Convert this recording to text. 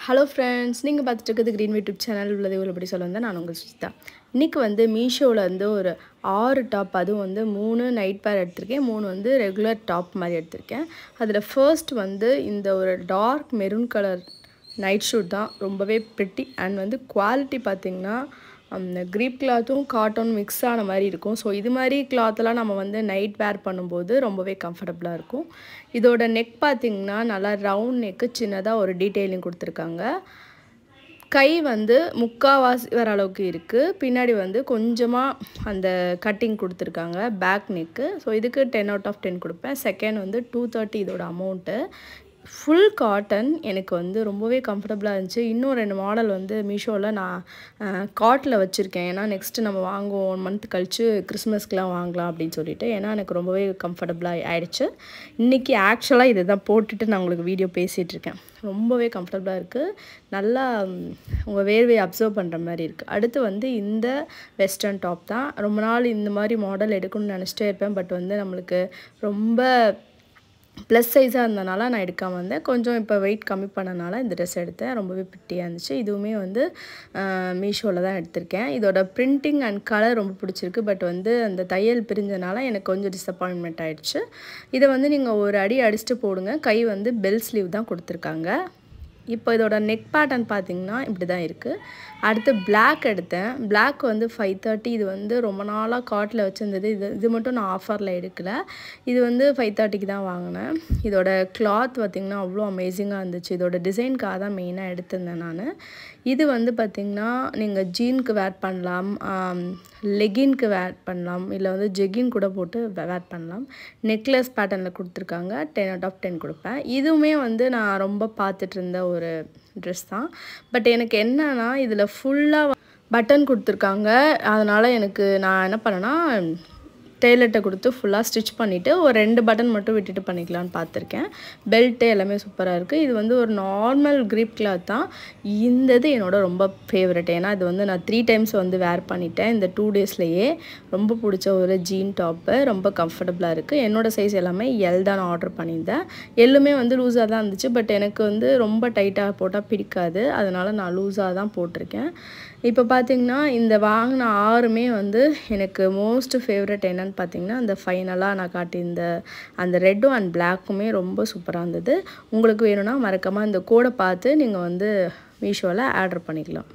Hello friends, நீங்கள் பார்த்துட்டு இருக்கிறது க்ரீன் யூடியூப் சேனல் உள்ளதை உள்ளபடி சொல்ல வந்தால் நான் உங்கள் சுஜிதா. இன்றைக்கி வந்து மீஷோவில் வந்து ஒரு 6 டாப், அதுவும் வந்து 3 நைட் பேர் எடுத்திருக்கேன், 3 வந்து ரெகுலர் டாப் மாதிரி எடுத்திருக்கேன். அதில் ஃபர்ஸ்ட் வந்து இந்த ஒரு dark maroon colour night shoot தான். ரொம்பவே ப்ரிட்டி அண்ட் வந்து குவாலிட்டி பார்த்திங்கன்னா அந்த க்ரீப் கிளாத்தும் காட்டன் மிக்ஸ் ஆன மாதிரி இருக்கும். ஸோ இது மாதிரி கிளாத்தெல்லாம் நம்ம வந்து நைட் வேர் பண்ணும்போது ரொம்பவே கம்ஃபர்டபுளாக இருக்கும். இதோட நெக் பார்த்திங்கன்னா நல்லா ரவுண்ட் நெக்கு, சின்னதாக ஒரு டீட்டெயிலிங் கொடுத்துருக்காங்க. கை வந்து முக்கால்வாசி வர அளவுக்கு இருக்குது. பின்னாடி வந்து கொஞ்சமாக அந்த கட்டிங் கொடுத்துருக்காங்க பேக் நெக்கு. ஸோ இதுக்கு 10 out of 10 கொடுப்பேன். செகண்ட் வந்து 230 இதோட அமௌண்ட்டு. ஃபுல் காட்டன் எனக்கு வந்து ரொம்பவே கம்ஃபர்டபுளாக இருந்துச்சு. இன்னும் 2 மாடல் வந்து மீஷோவில் நான் கார்ட்டில் வச்சுருக்கேன். ஏன்னா நெக்ஸ்ட்டு நம்ம வாங்குவோம் 1 மந்த் கழித்து கிறிஸ்மஸ்க்கெலாம் வாங்கலாம் அப்படின்னு சொல்லிட்டு. ஏன்னா எனக்கு ரொம்பவே கம்ஃபர்டபுளாக ஆகிடுச்சு. இன்றைக்கி ஆக்சுவலாக இதை தான் போட்டுட்டு நான் உங்களுக்கு வீடியோ பேசிகிட்ருக்கேன். ரொம்பவே கம்ஃபர்டபுளாக இருக்குது. நல்லா உங்கள் வேர்வையை அப்சர்வ் பண்ணுற மாதிரி இருக்குது. அடுத்து வந்து இந்த வெஸ்டர்ன் டாப் தான். ரொம்ப நாள் இந்த மாதிரி மாடல் எடுக்கணும்னு நினச்சிட்டே இருப்பேன். பட் வந்து நம்மளுக்கு ரொம்ப ப்ளஸ் சைஸாக இருந்தனால நான் எடுக்காமல் வந்தேன். கொஞ்சம் இப்போ வெயிட் கம்மி பண்ணனால இந்த ட்ரெஸ் எடுத்தேன். ரொம்பவே பிரிட்டியாக இருந்துச்சு. இதுவுமே வந்து மீஷோவில் தான் எடுத்திருக்கேன். இதோட பிரிண்டிங் அண்ட் கலர் ரொம்ப பிடிச்சிருக்கு. பட் வந்து அந்த தையல் பிரிஞ்சனால எனக்கு கொஞ்சம் டிசப்பாயின்மெண்ட் ஆகிடுச்சு. இதை வந்து நீங்கள் ஒரு அடி அடிச்சுட்டு போடுங்க. கை வந்து பெல் ஸ்லீவ் தான் கொடுத்துருக்காங்க. இப்போ இதோட நெக் பேட்டர்ன் பார்த்திங்கன்னா இப்படி தான் இருக்குது. அடுத்து பிளாக் எடுத்தேன். பிளாக் வந்து 530. இது வந்து ரொம்ப நாளாக கார்ட்டில் வச்சுருந்தது. இது மட்டும் நான் ஆஃபரில் எடுக்கலை. இது வந்து 530க்கு தான் வாங்கினேன். இதோட கிளாத் பார்த்திங்கன்னா அவ்வளோ அமேசிங்காக இருந்துச்சு. இதோட டிசைனுக்காக தான் மெயினாக எடுத்திருந்தேன் நான். இது வந்து பார்த்திங்கன்னா நீங்கள் ஜீனுக்கு வேர் பண்ணலாம், லெகின்க்கு வேர் பண்ணலாம், இல்லை வந்து ஜெகின் கூட போட்டு வேர் பண்ணலாம். நெக்லஸ் பேட்டர்னில் கொடுத்துருக்காங்க. 10 out of 10 கொடுப்பேன். இதுவுமே வந்து நான் ரொம்ப பார்த்துட்டு இருந்த ஒரு ட்ரெஸ் தான். பட் எனக்கு என்னன்னா இதில் ஃபுல்லாக பட்டன் கொடுத்துருக்காங்க. அதனால் எனக்கு நான் என்ன பண்ணேன்னா டெய்லர்கிட்ட கொடுத்து ஃபுல்லாக ஸ்டிச் பண்ணிவிட்டு ஒரு 2 பட்டன் மட்டும் விட்டுட்டு பண்ணிக்கலான்னு பார்த்துருக்கேன். பெல்ட்டு எல்லாமே சூப்பராக இருக்குது. இது வந்து ஒரு நார்மல் க்ரீப் கிளாத் தான். இந்த இது என்னோட ரொம்ப ஃபேவரட். ஏன்னா இது வந்து நான் 3 times வந்து வேர் பண்ணிட்டேன் இந்த 2 daysலேயே. ரொம்ப பிடிச்ச ஒரு ஜீன் டாப்பு. ரொம்ப கம்ஃபர்டபுளாக இருக்குது. என்னோடய சைஸ் எல்லாமே எல் தான் நான் ஆர்டர் பண்ணியிருந்தேன். எல்லுமே வந்து லூஸாக தான் இருந்துச்சு. பட் எனக்கு வந்து ரொம்ப டைட்டாக போட்டால் பிடிக்காது. அதனால் நான் லூஸாக தான் போட்டிருக்கேன். இப்போ பார்த்திங்கன்னா இந்த வாங்கின 6மே வந்து எனக்கு மோஸ்ட் ஃபேவரட் என்னென்னு பார்த்திங்கன்னா அந்த ஃபைனலாக நான் காட்டியிருந்த அந்த ரெட்டும் அண்ட் பிளாக்குமே ரொம்ப சூப்பராக இருந்தது. உங்களுக்கு வேணும்னா மறக்காமல் இந்த கோடை பார்த்து நீங்கள் வந்து மீஷோவில் ஆர்டர் பண்ணிக்கலாம்.